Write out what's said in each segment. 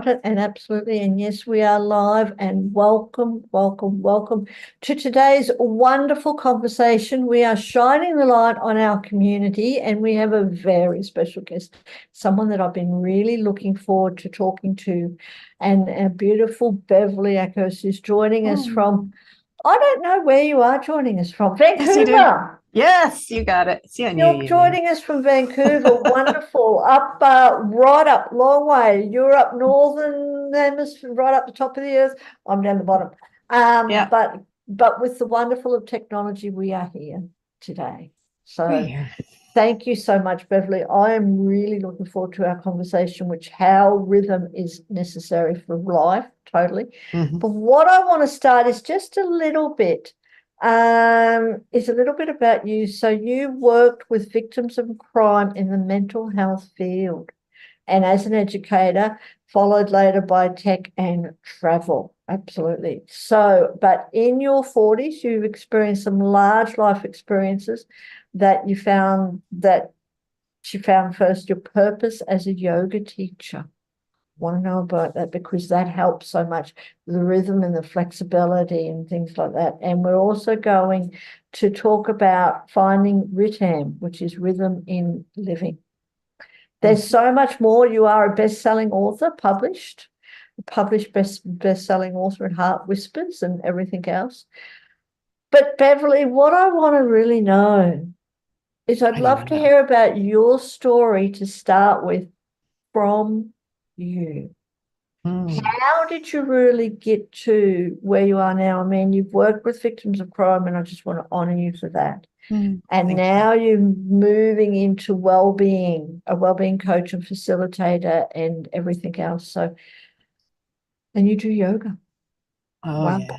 it, and absolutely, and yes, we are live, and welcome, welcome, welcome to today's wonderful conversation. We are shining the light on our community, and we have a very special guest, someone that I've been really looking forward to talking to, and our beautiful Beverly Akhurst is joining us Oh, from, I don't know where you are joining us from, yes, you do. Vancouver. Yes, you got it. See, I knew You're you knew. joining us from Vancouver. Wonderful. Up, right up, long way. You're up northern hemisphere, right up the top of the earth. I'm down the bottom. Yeah, But with the wonderful of technology, we are here today. we're So here. thank you so much, Beverly. I am really looking forward to our conversation, which how rhythm is necessary for life, totally. Mhm. But what I want to start is just a little bit, is a little bit about you. So you worked with victims of crime in the mental health field, and as an educator, followed later by tech and travel. Absolutely. So, but in your 40s, you've experienced some large life experiences that you found first your purpose as a yoga teacher. Want to know about that because that helps so much, the rhythm and the flexibility and things like that. And we're also going to talk about finding rhythm, which is rhythm in living. There's Mhm. so much more. You are a best-selling author, published best-selling author in Heart Whispers and everything else. But Beverly, what I want to really know is I'd What do you love want to to know? hear about your story to start with from you. Mm, How did you really get to where you are now? I mean, you've worked with victims of crime, and I just want to honor you for that. And thank you. now you're moving into well-being, a well-being coach and facilitator and everything else. So, and you do yoga. Oh, Wow. yeah.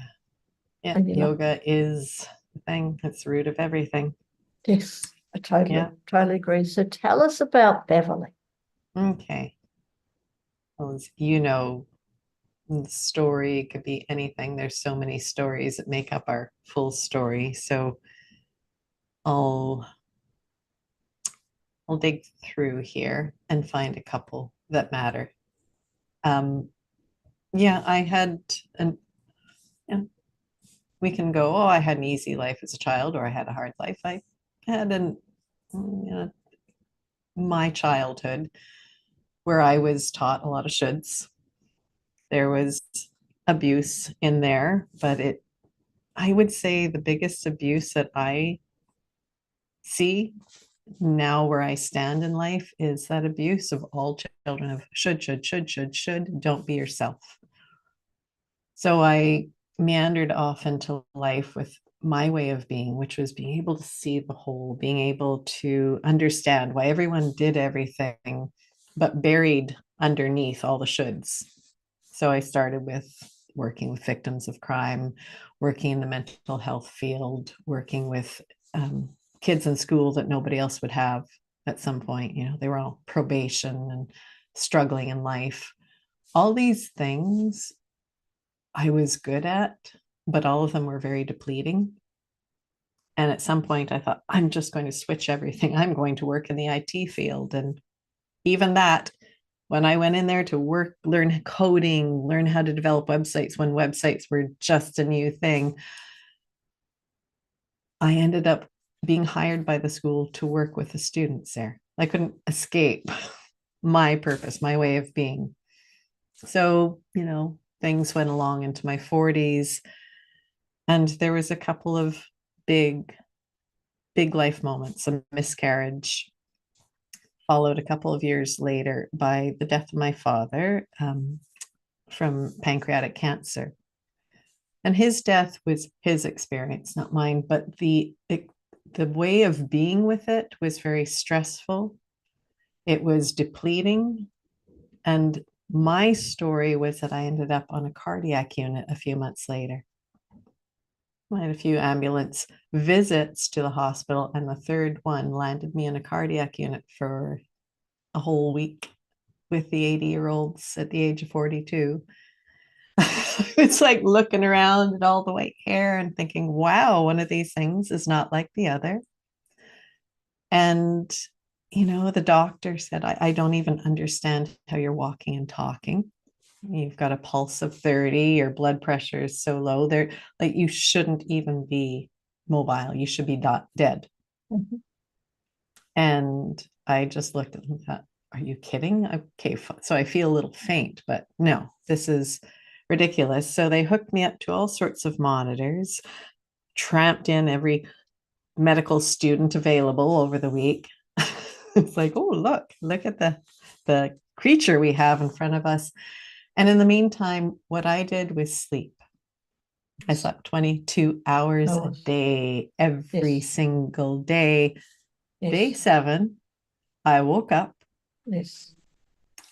Yeah, And you love, yoga is the thing. It's the root of everything. yes, I Yeah. totally agree. So tell us about Beverly. Okay. Well, as you know, the story could be anything. There's so many stories that make up our full story. So I'll I'll dig through here and find a couple that matter. Um, yeah, I had an yeah, we can go, oh, I had an easy life as a child, or I had a hard life. I had my childhood where I was taught a lot of shoulds. There was abuse in there, but I would say the biggest abuse that I see now where I stand in life is that abuse of all children of should, don't be yourself. So I meandered off into life with my way of being, which was being able to see the whole, being able to understand why everyone did everything, but buried underneath all the shoulds. So I started with working with victims of crime, working in the mental health field, working with kids in school that nobody else would have at some point. You know, they were all probation and struggling in life. All these things I was good at, but all of them were very depleting. And at some point, I thought, I'm just going to switch everything. I'm going to work in the IT field. And even that, when I went in there to work, learn coding, learn how to develop websites when websites were just a new thing, I ended up being hired by the school to work with the students there. I couldn't escape my purpose, my way of being. So, things went along into my 40s. And there was a couple of big, big life moments. A miscarriage, followed a couple of years later by the death of my father from pancreatic cancer. And his death was his experience, not mine, but the way of being with it was very stressful. It was depleting. And my story was that I ended up on a cardiac unit a few months later. I had a few ambulance visits to the hospital, and the third one landed me in a cardiac unit for a whole week with the 80-year-olds at the age of 42. It's like looking around at all the white hair and thinking, wow, one of these things is not like the other. And, the doctor said, I don't even understand how you're walking and talking. you've got a pulse of 30, your blood pressure is so low, there, like, you shouldn't even be mobile. You should be dead. Mhm. And I just looked at them and thought, are you kidding? Okay, so I feel a little faint, but no, this is ridiculous. So they hooked me up to all sorts of monitors, tramped in every medical student available over the week. It's like, oh, look at the creature we have in front of us. And in the meantime, what I did was sleep. I slept 22 hours a Oh, day, every yes, single day. Day yes, 7, I woke up. yes.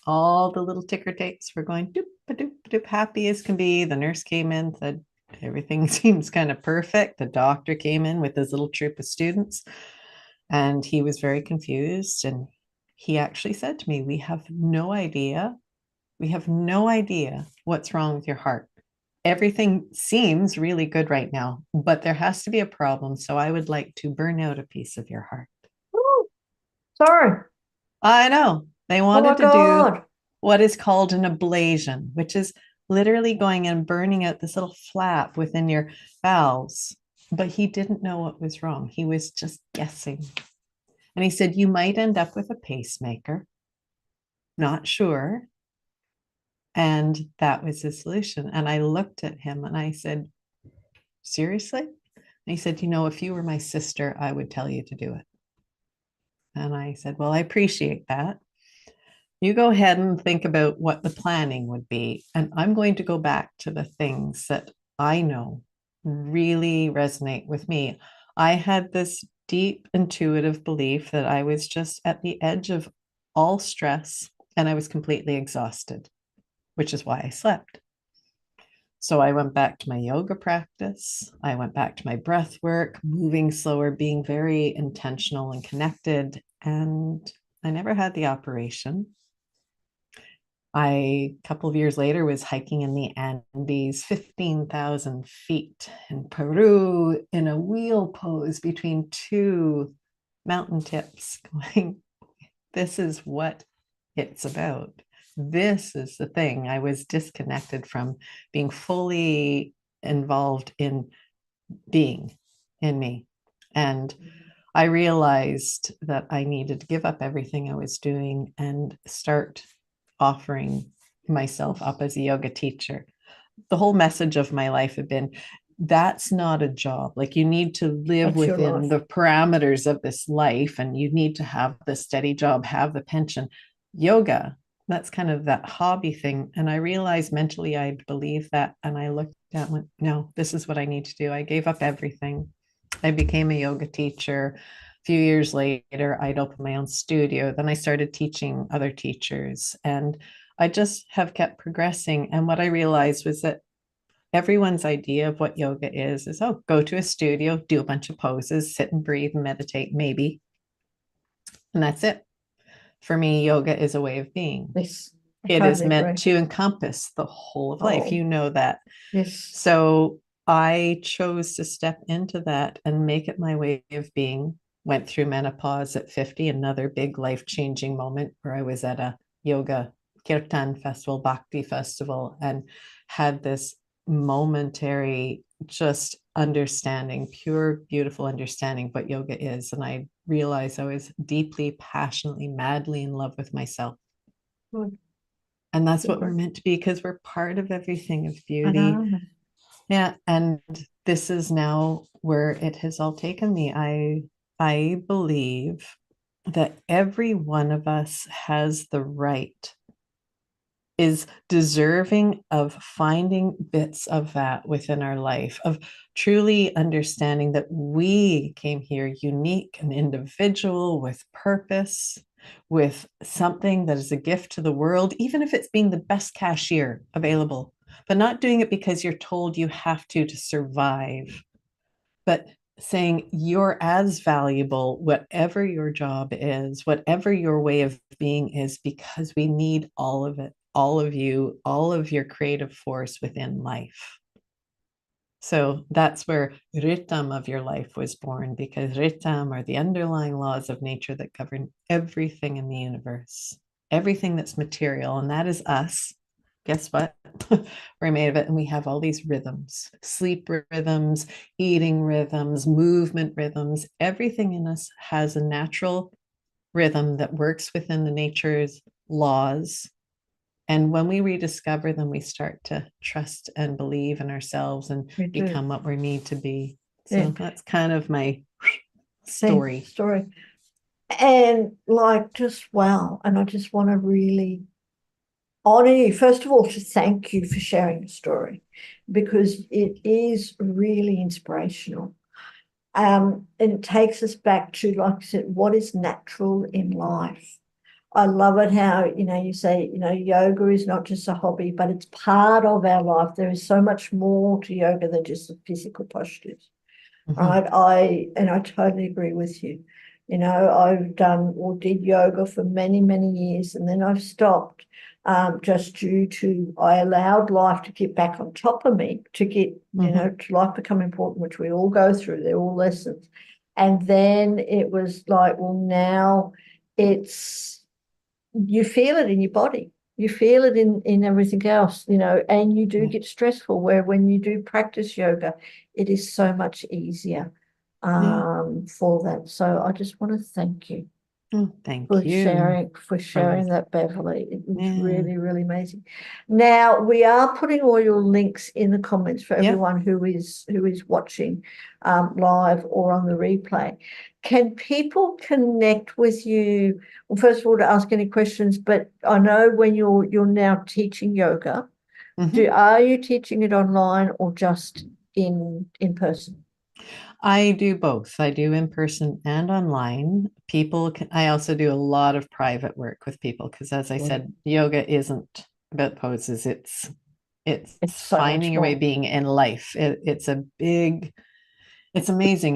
All the little ticker tapes were going doop, doop, doop, happy as can be. The nurse came in, said, everything seems kind of perfect. The doctor came in with his little troop of students, and he was very confused. And he actually said to me, we have no idea. We have no idea what's wrong with your heart. Everything seems really good right now, but there has to be a problem. So I would like to burn out a piece of your heart. Oh, sorry. I know. They Oh my wanted to do God. what is called an ablation, which is literally going and burning out this little flap within your valves. But he didn't know what was wrong. He was just guessing. And he said, you might end up with a pacemaker. Not sure. And that was the solution. And I looked at him and I said, seriously? And he said, if you were my sister, I would tell you to do it. And I said, well, I appreciate that. You go ahead and think about what the planning would be. And I'm going to go back to the things that I know really resonate with me. I had this deep intuitive belief that I was just at the edge of all stress and I was completely exhausted, which is why I slept. So I went back to my yoga practice. I went back to my breath work, moving slower, being very intentional and connected. And I never had the operation. A couple of years later, was hiking in the Andes, 15,000 feet in Peru, in a wheel pose between two mountain tips, going, this is what it's about. This is the thing. I was disconnected from being fully involved in being in me. And I realized that I needed to give up everything I was doing and start offering myself up as a yoga teacher. The whole message of my life had been, that's not a job. Like, you need to live That's your within life. the parameters of this life and you need to have the steady job, have the pension. Yoga, that's kind of that hobby thing. And I realized mentally I'd believe that. And I looked at it and went, no, this is what I need to do. I gave up everything. I became a yoga teacher. A few years later, I'd opened my own studio. Then I started teaching other teachers. And I just have kept progressing. And what I realized was that everyone's idea of what yoga is, oh, go to a studio, do a bunch of poses, sit and breathe and meditate, maybe. And that's it. For me, yoga is a way of being. Yes, I It is totally meant agree. to encompass the whole of life. Oh, You know that. yes. So I chose to step into that and make it my way of being. Went through menopause at 50, another big life-changing moment where I was at a yoga kirtan festival, bhakti festival, and had this momentary just understanding, pure, beautiful understanding what yoga is. And I realized I was deeply, passionately, madly in love with myself. Good. And that's what we're Super. meant to be, because we're part of everything of I beauty. know. Yeah, and this is now where it has all taken me. I believe that every one of us has the right, is deserving of finding bits of that within our life, of truly understanding that we came here unique and individual with purpose, with something that is a gift to the world, even if it's being the best cashier available, but not doing it because you're told you have to survive, but saying you're as valuable, whatever your job is, whatever your way of being is, because we need all of it, all of you, all of your creative force within life. So that's where Ritam of your life was born, because Ritam are the underlying laws of nature that govern everything in the universe, everything that's material, and that is us. guess what? We're made of it. And we have all these rhythms, sleep rhythms, eating rhythms, movement rhythms. Everything in us has a natural rhythm that works within the nature's laws. And when we rediscover them, we start to trust and believe in ourselves and We do. become what we need to be. Yeah. So that's kind of my Thank story. story. And like just wow. And I just want to really honor you, first of all, to thank you for sharing the story because it is really inspirational. And it takes us back to, like I said, what is natural in life. I love it how, you say, yoga is not just a hobby, but it's part of our life. There is so much more to yoga than just the physical postures. Mhm. Right? I totally agree with you. I've done or did yoga for many, many years, and then I've stopped just due to I allowed life to get back on top of me, to get, Mhm. to life become important, which we all go through. They're all lessons. And then it was like, well, now it's you feel it in your body. You feel it in everything else, and you do Yeah. get stressful where when you do practice yoga, it is so much easier Yeah. for that. So I just want to thank you Oh, thank you for for, sharing that, Beverly. It was yeah. really, really amazing. Now we are putting all your links in the comments for Yep. everyone who is watching live or on the replay. Can people connect with you? Well, first of all, to ask any questions, but I know when you're now teaching yoga, Mhm. are you teaching it online or just in person? I do both. I do in person and online. I also do a lot of private work with people because, as I Mm. said, yoga isn't about poses. It's It's so finding much your way more. being in life. It's amazing.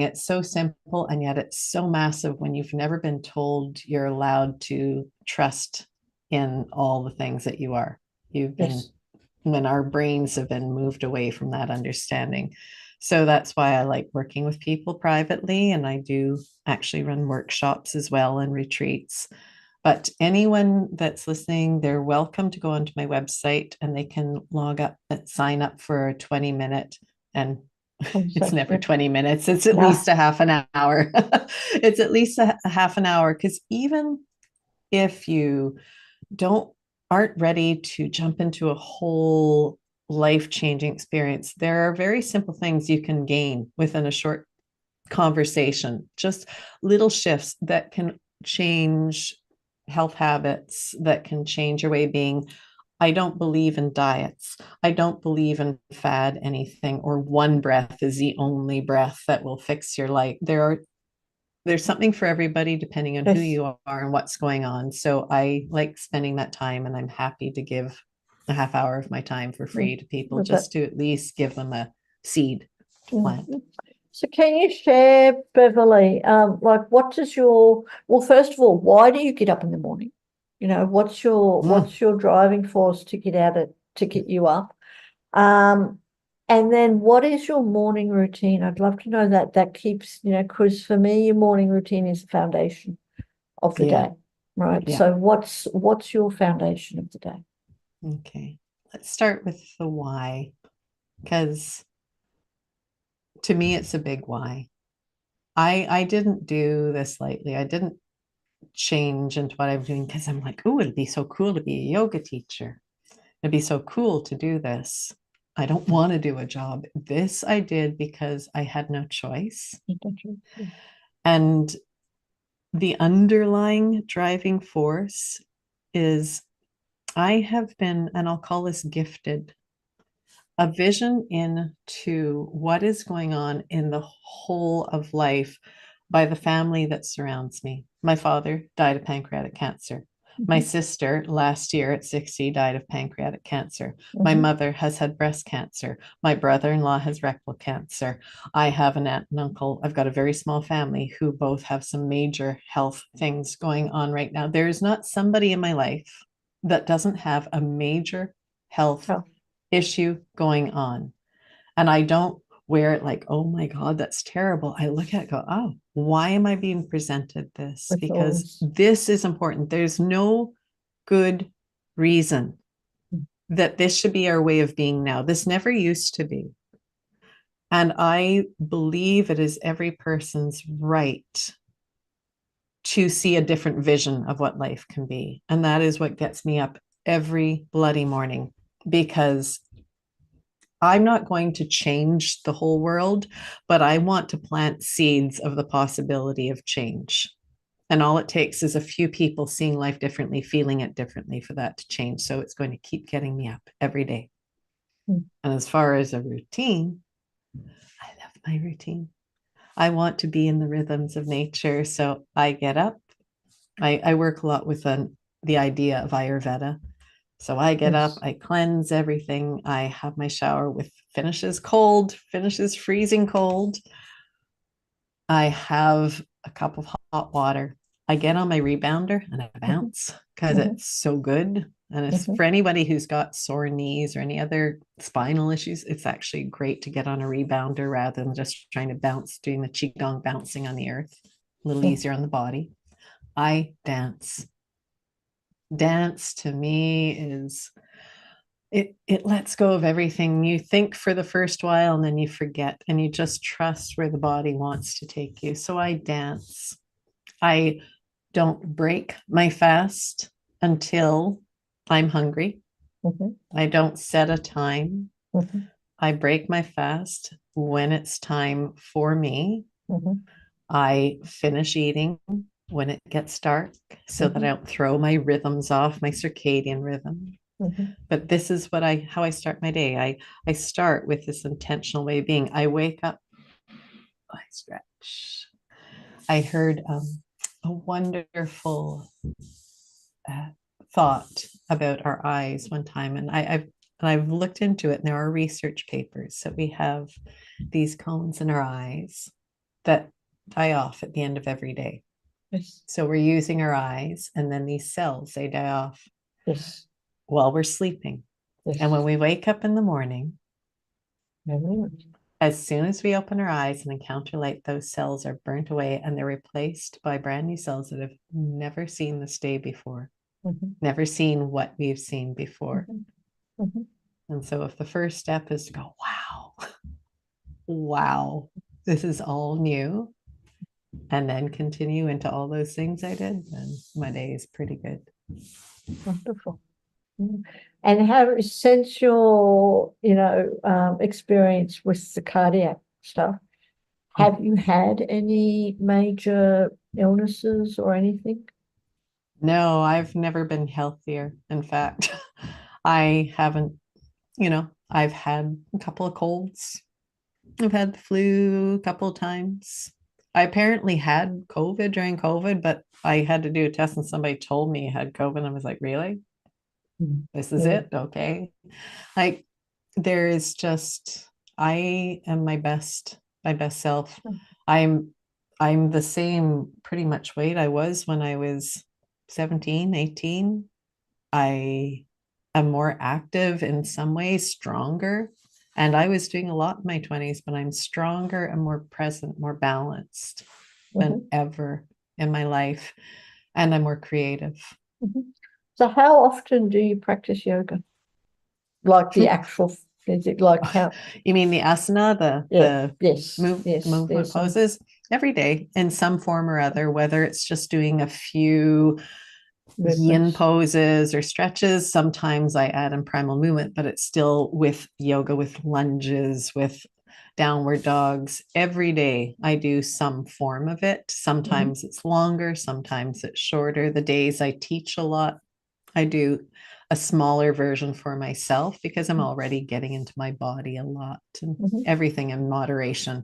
It's so simple and yet it's so massive when you've never been told you're allowed to trust in all the things that you are. You've been Yes. when our brains have been moved away from that understanding. So that's why I like working with people privately. And I do actually run workshops as well and retreats. But anyone that's listening, they're welcome to go onto my website and they can log up and sign up for a 20-minute. And it's never Concept. 20 minutes, it's at No. least a half an hour. It's at least a half an hour because even if you don't aren't ready to jump into a whole life-changing experience, there are very simple things you can gain within a short conversation, just little shifts that can change health habits, that can change your way of being. I don't believe in diets. I don't believe in fad anything or one breath is the only breath that will fix your life. There's something for everybody depending on who Yes. you are and what's going on. So I like spending that time and I'm happy to give a half hour of my time for Mm. free to people With that. just to at least give them a seed to plant. Mm. So can you share, Beverly, like well, first of all, why do you get up in the morning? What's your Mm, driving force to to get you up? Um, and then what is your morning routine? I'd love to know that. That keeps, because for me, your morning routine is the foundation of the yeah, day, right? yeah. So what's your foundation of the day? Okay. Let's start with the why, because to me, it's a big why. I didn't do this lightly. I didn't change into what I'm doing because I'm like, oh, it'd be so cool to be a yoga teacher. It'd be so cool to do this. I don't want to do a job. This I did because I had no choice. And the underlying driving force is I have been, and I'll call this gifted, a vision into what is going on in the whole of life by the family that surrounds me. My father died of pancreatic cancer. My Mhm. sister last year at 60 died of pancreatic cancer. My Mhm. mother has had breast cancer. My brother in law has rectal cancer. I have an aunt and uncle. I've got a very small family who both have some major health things going on right now. There is not somebody in my life that doesn't have a major health Oh, issue going on. And I don't wear it like, oh my God, that's terrible. I look at it, go, oh, why am I being presented this? with Because always. this is important. There's no good reason that this should be our way of being now. This never used to be. And I believe it is every person's right to see a different vision of what life can be. And that is what gets me up every bloody morning, because I'm not going to change the whole world, but I want to plant seeds of the possibility of change. And all it takes is a few people seeing life differently, feeling it differently for that to change. So it's going to keep getting me up every day. Mm. And as far as a routine, I love my routine. I want to be in the rhythms of nature. So I get up. I work a lot with the idea of Ayurveda. So I get up, Yes. I cleanse everything. I have my shower with finishes cold, finishes freezing cold. I have a cup of hot water. I get on my rebounder and I Mhm, bounce because mhm, it's so good. And it's mhm, for anybody who's got sore knees or any other spinal issues, it's actually great to get on a rebounder rather than just trying to bounce, doing the qigong bouncing on the earth. A little mhm, easier on the body. I dance. Dance to me is it lets go of everything. You think for the first while and then you forget and you just trust where the body wants to take you. So I dance. I don't break my fast until I'm hungry. mhm, I don't set a time. mhm, I break my fast when it's time for me. mhm, I finish eating when it gets dark so that I mhm, don't throw my rhythms off, my circadian rhythm. mhm, But this is what I how I start my day. I start with this intentional way of being. I wake up, I stretch. I heard a wonderful uh, thought about our eyes one time, and I've looked into it, and there are research papers that we have these cones in our eyes that die off at the end of every day. yes, So we're using our eyes, and then these cells they die off yes, while we're sleeping. And when yes. we wake up in the morning, Very much. as soon as we open our eyes and encounter light, those cells are burnt away and they're replaced by brand new cells that have never seen this day before, Mhm, never seen what we've seen before. mhm, mhm. And so, if the first step is to go, wow, wow, this is all new, and then continue into all those things I did, then my day is pretty good. Wonderful. Mm. And have since your, experience with the cardiac stuff, have you had any major illnesses or anything? No, I've never been healthier. In fact, I haven't, I've had a couple of colds. I've had the flu a couple of times. I apparently had COVID during COVID, but I had to do a test and somebody told me I had COVID. And I was like, really? Mm. This is Yeah. it? Okay. Like there is just I am my best self. I'm I'm the same pretty much weight I was when I was 17, 18. I am more active in some ways, stronger. And I was doing a lot in my 20s, but I'm stronger and more present, more balanced than Mhm, ever in my life. And I'm more creative. mhm. So how often do you practice yoga? Like the actual, is it like how? You mean the asana, Yeah, yes, the yes, movement there's some poses every day in some form or other, whether it's just doing a few yin movements. poses or stretches. Sometimes I add in primal movement, but it's still with yoga, with lunges, with downward dogs. Every day I do some form of it. Mhm, Sometimes it's longer, sometimes it's shorter. The days I teach a lot, I do a smaller version for myself because I'm already getting into my body a lot and mhm, everything in moderation.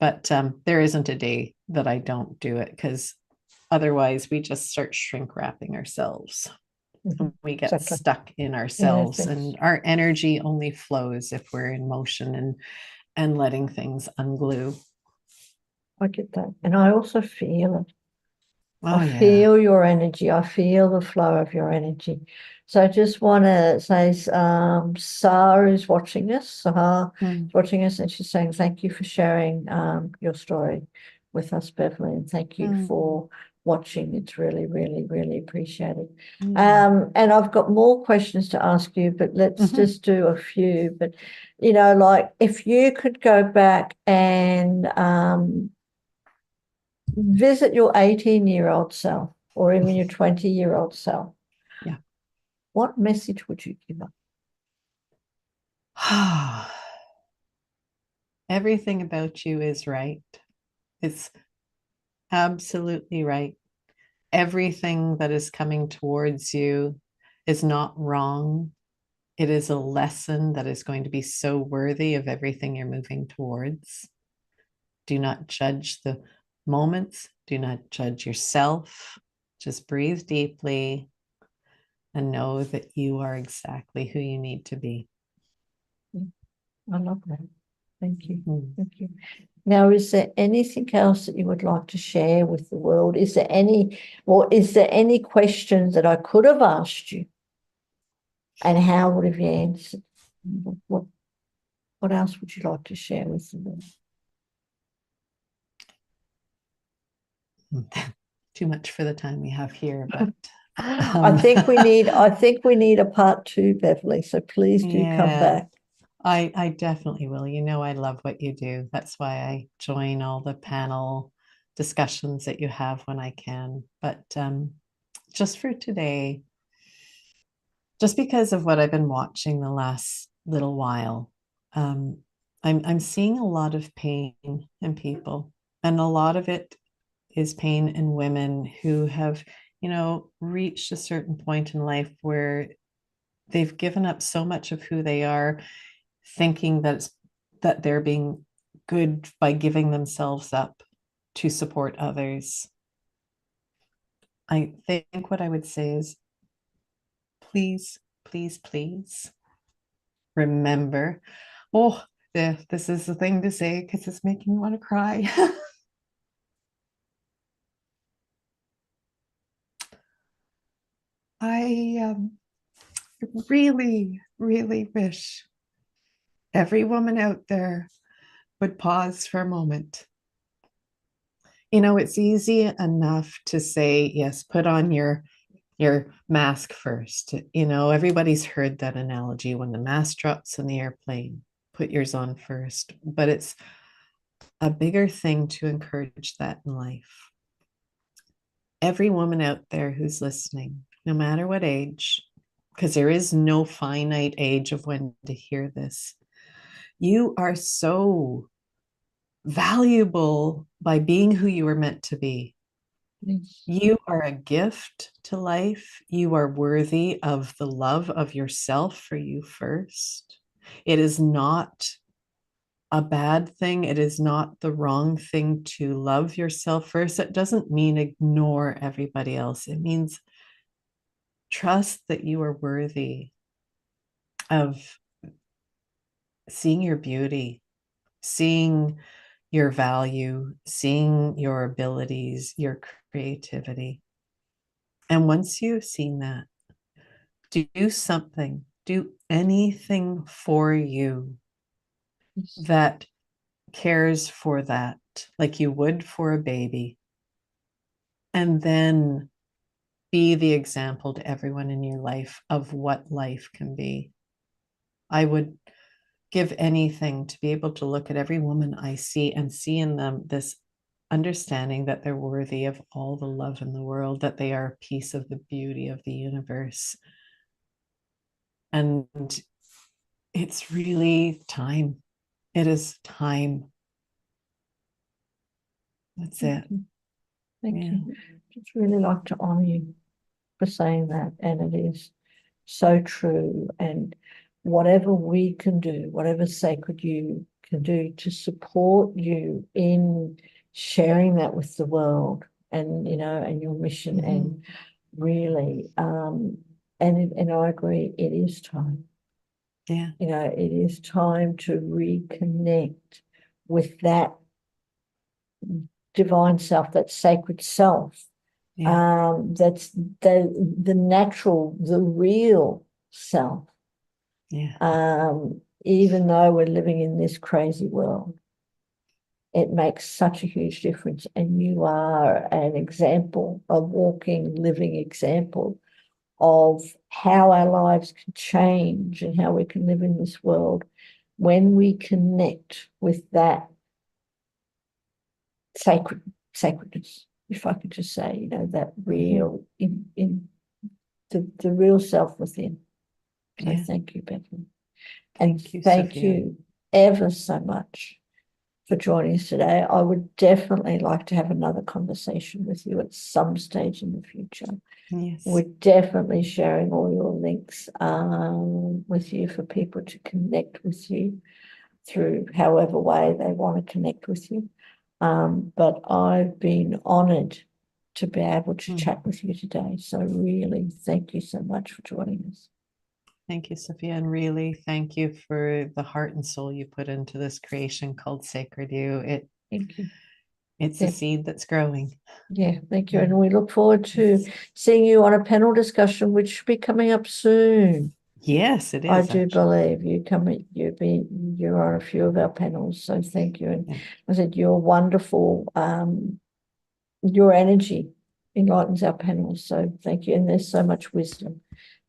But there isn't a day that I don't do it because otherwise we just start shrink wrapping ourselves. mhm. We get Exactly. stuck in Yes, ourselves yes, and our energy only flows if we're in motion and letting things unglue. I get that. And I also feel it. I Oh yeah. feel your energy. I feel the flow of your energy. So I just want to say, Sarah is watching us. Sarah Mm, is watching us, and she's saying thank you for sharing your story with us, Beverly, and thank you mm, for watching. It's really, really, really appreciated. Yeah. And I've got more questions to ask you, but let's just do a few. But, like if you could go back and visit your 18-year-old self or even your 20-year-old self, Yeah. what message would you give them? Everything about you is right. It's absolutely right. Everything that is coming towards you is not wrong. It is a lesson that is going to be so worthy of everything you're moving towards. Do not judge the moments. Do not judge yourself. Just breathe deeply and know that you are exactly who you need to be. I love that. Thank you. Mm. Thank you. Now, is there anything else that you would like to share with the world? Is there any questions that I could have asked you? And how would have you answered? What else would you like to share with the world? Too much for the time we have here, but I think we need a part 2, Beverly. So please do come yeah, back. I definitely will. I love what you do. That's why I join all the panel discussions that you have when I can. But just for today, just because of what I've been watching the last little while, um, I'm seeing a lot of pain in people, and a lot of it is pain in women who have, reached a certain point in life where they've given up so much of who they are, thinking that they're being good by giving themselves up to support others. I think what I would say is please, please, please remember. Oh, yeah, this is the thing to say because it's making me want to cry. I really, really wish every woman out there would pause for a moment. It's easy enough to say, yes, put on your mask first. Everybody's heard that analogy when the mask drops in the airplane, put yours on first. But it's a bigger thing to encourage that in life. Every woman out there who's listening, no matter what age, because there is no finite age of when to hear this, you are so valuable by being who you were meant to be. Yes. You are a gift to life. You are worthy of the love of yourself for you first. It is not a bad thing. It is not the wrong thing to love yourself first. It doesn't mean ignore everybody else. It means trust that you are worthy of seeing your beauty, seeing your value, seeing your abilities, your creativity. And once you've seen that, do something, do anything for you Yes. that cares for that, like you would for a baby. And then be the example to everyone in your life of what life can be. I would give anything to be able to look at every woman I see and see in them this understanding that they're worthy of all the love in the world, that they are a piece of the beauty of the universe. And it's really time. It is time. That's Thank it. you. Thank Yeah. you. Just really like to honor you for saying that. And it is so true. And whatever we can do, whatever Sacred You can do to support you in sharing that with the world and your mission and really, and I agree, it is time. Yeah. It is time to reconnect with that divine self, that sacred self. Yeah. That's the natural, the real self. Yeah. Even though we're living in this crazy world, it makes such a huge difference. And you are an example, a walking, living example of how our lives can change and how we can live in this world when we connect with that sacredness, if I could just say, that real in the real self within. So thank you, Beverly. And Thank you, thank Sophia. you ever so much for joining us today. I would definitely like to have another conversation with you at some stage in the future. Yes. We're definitely sharing all your links with you for people to connect with you through however way they want to connect with you. But I've been honoured to be able to chat with you today. So really, thank you so much for joining us. Thank you, Sophia. And really, thank you for the heart and soul you put into this creation called Sacred You. Thank you. It's a seed that's growing. Yeah, thank you. And we look forward to seeing you on a panel discussion, which should be coming up soon. Yes, it is. I do believe you're on a few of our panels. So thank you. And I said, you're wonderful. Your energy enlightens our panels. So thank you. And there's so much wisdom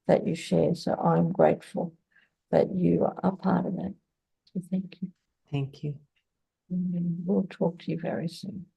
that you share. So I'm grateful that you are part of that. So thank you. Thank you. And we'll talk to you very soon.